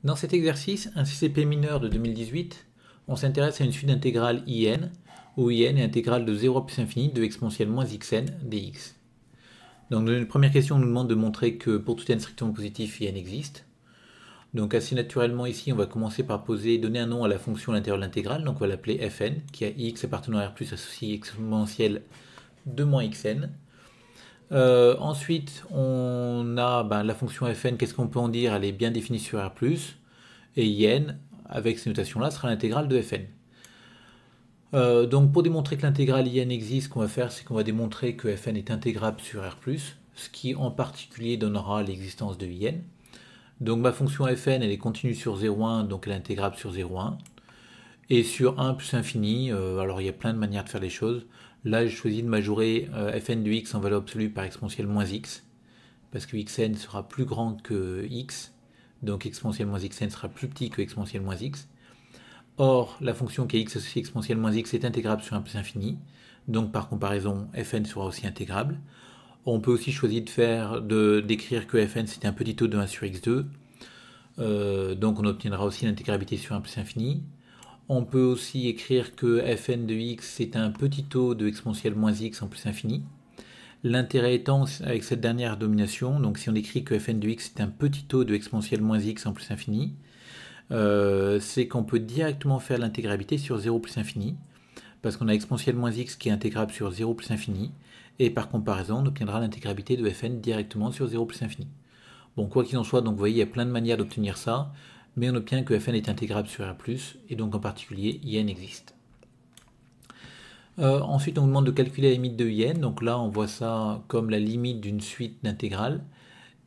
Dans cet exercice, un CCP mineur de 2018, on s'intéresse à une suite d'intégrales IN, où IN est intégrale de 0 à plus infini de exponentielle moins xn dx. Donc dans une première question, on nous demande de montrer que pour tout n strictement positif, IN existe. Donc assez naturellement ici, on va commencer par donner un nom à la fonction à l'intérieur de l'intégrale, donc on va l'appeler fn, qui a x appartenant à R plus associé exponentielle de moins xn. Ensuite, on a la fonction fn, qu'est-ce qu'on peut en dire? Elle est bien définie sur R+, et in, avec ces notations-là, sera l'intégrale de fn. Donc pour démontrer que l'intégrale in existe, ce qu'on va faire, c'est qu'on va démontrer que fn est intégrable sur R+, ce qui en particulier donnera l'existence de in. Donc ma fonction fn, elle est continue sur 0,1, donc elle est intégrable sur 0,1. Et sur 1 plus infini, alors il y a plein de manières de faire les choses. Là, j'ai choisi de majorer fn de x en valeur absolue par exponentielle moins x, parce que xn sera plus grand que x, donc exponentielle moins xn sera plus petit que exponentielle moins x. Or, la fonction qui est x associée exponentielle moins x est intégrable sur 1 plus infini, donc par comparaison, fn sera aussi intégrable. On peut aussi choisir d'écrire que fn c'était un petit taux de 1 sur x2, donc on obtiendra aussi l'intégrabilité sur 1 plus infini. On peut aussi écrire que fn de x c'est un petit taux de exponentielle moins x en plus infini. L'intérêt étant, avec cette dernière domination, donc si on écrit que fn de x c'est un petit taux de exponentielle moins x en plus infini, c'est qu'on peut directement faire l'intégrabilité sur 0 plus infini, parce qu'on a exponentielle moins x qui est intégrable sur 0 plus infini, et par comparaison, on obtiendra l'intégrabilité de fn directement sur 0 plus infini. Bon, quoi qu'il en soit, donc vous voyez, il y a plein de manières d'obtenir ça, mais on obtient que fn est intégrable sur R+, et donc en particulier, in existe. Ensuite, on nous demande de calculer la limite de in, donc là, on voit ça comme la limite d'une suite d'intégrales,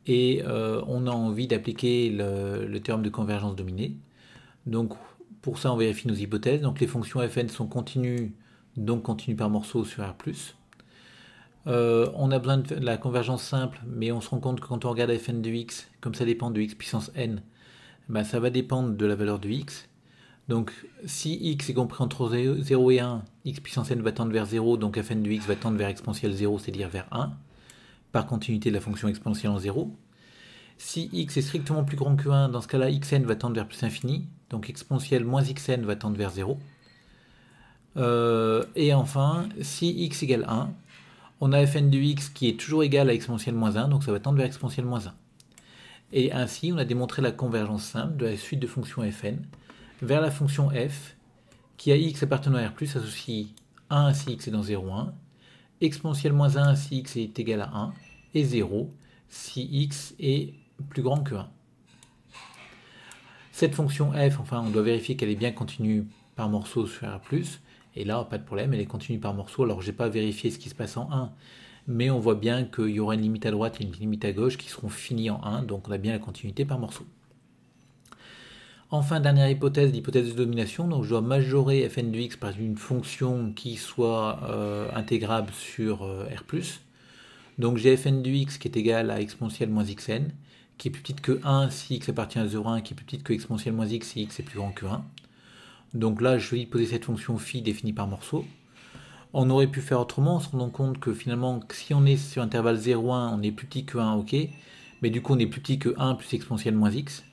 et on a envie d'appliquer le théorème de convergence dominée. Donc, pour ça, on vérifie nos hypothèses. Donc, les fonctions fn sont continues, donc continues par morceaux sur R+. On a besoin de la convergence simple, mais on se rend compte que quand on regarde fn de x, comme ça dépend de x puissance n, ça va dépendre de la valeur de x. Donc si x est compris entre 0 et 1, x puissance n va tendre vers 0, donc fn de x va tendre vers exponentielle 0, c'est-à-dire vers 1, par continuité de la fonction exponentielle en 0. Si x est strictement plus grand que 1, dans ce cas-là, xn va tendre vers plus infini, donc exponentielle moins xn va tendre vers 0. Et enfin, si x égale 1, on a fn de x qui est toujours égal à exponentielle moins 1, donc ça va tendre vers exponentielle moins 1. Et ainsi, on a démontré la convergence simple de la suite de fonctions fn vers la fonction f qui a x appartenant à R+, associe 1 si x est dans 0, 1, exponentielle moins 1 si x est égal à 1, et 0 si x est plus grand que 1. Cette fonction f, enfin, on doit vérifier qu'elle est bien continue par morceaux sur R+, et là, pas de problème, elle est continue par morceaux. Alors, je n'ai pas vérifié ce qui se passe en 1, mais on voit bien qu'il y aura une limite à droite et une limite à gauche qui seront finies en 1, donc on a bien la continuité par morceaux. Enfin, dernière hypothèse, l'hypothèse de domination. Donc je dois majorer fn de x par une fonction qui soit intégrable sur R+. Donc j'ai fn de x qui est égal à exponentielle moins xn, qui est plus petite que 1 si x appartient à 0,1, qui est plus petite que exponentielle moins x si x est plus grand que 1. Donc là, je vais poser cette fonction phi définie par morceau. On aurait pu faire autrement en se rendant compte que finalement, si on est sur intervalle 0,1, on est plus petit que 1, ok, mais du coup on est plus petit que 1 plus exponentielle moins x.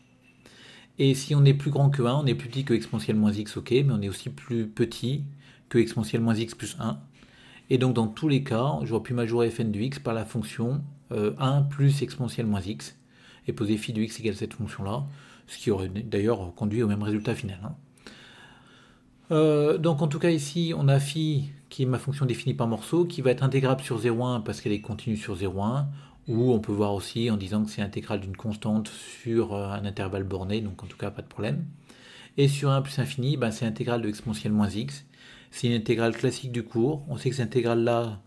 Et si on est plus grand que 1, on est plus petit que exponentielle moins x, ok, mais on est aussi plus petit que exponentielle moins x plus 1. Et donc dans tous les cas, j'aurais pu majorer fn de x par la fonction 1 plus exponentielle moins x, et poser phi de x égale cette fonction-là, ce qui aurait d'ailleurs conduit au même résultat final. Donc en tout cas ici, on a phi, qui est ma fonction définie par morceau, qui va être intégrable sur 0,1 parce qu'elle est continue sur 0,1, ou on peut voir aussi en disant que c'est intégrale d'une constante sur un intervalle borné, donc en tout cas pas de problème. Et sur 1 plus infini, c'est intégrale de exponentielle moins x. C'est une intégrale classique du cours. On sait que cette intégrale-là,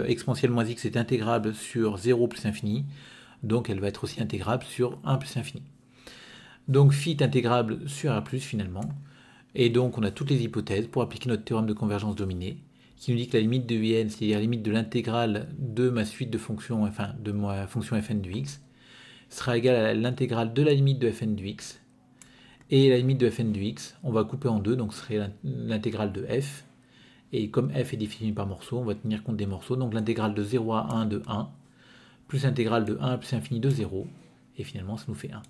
exponentielle moins x, est intégrable sur 0 plus infini, donc elle va être aussi intégrable sur 1 plus infini. Donc phi est intégrable sur R+, finalement. Et donc on a toutes les hypothèses pour appliquer notre théorème de convergence dominée, qui nous dit que la limite de in, c'est-à-dire la limite de l'intégrale de ma suite de fonctions, enfin de ma fonction fn de x, sera égale à l'intégrale de la limite de fn de x. Et la limite de fn de x, on va couper en deux, donc ce serait l'intégrale de f. Et comme f est définie par morceaux, on va tenir compte des morceaux, donc l'intégrale de 0 à 1 de 1, plus l'intégrale de 1 plus infini de 0, et finalement ça nous fait 1.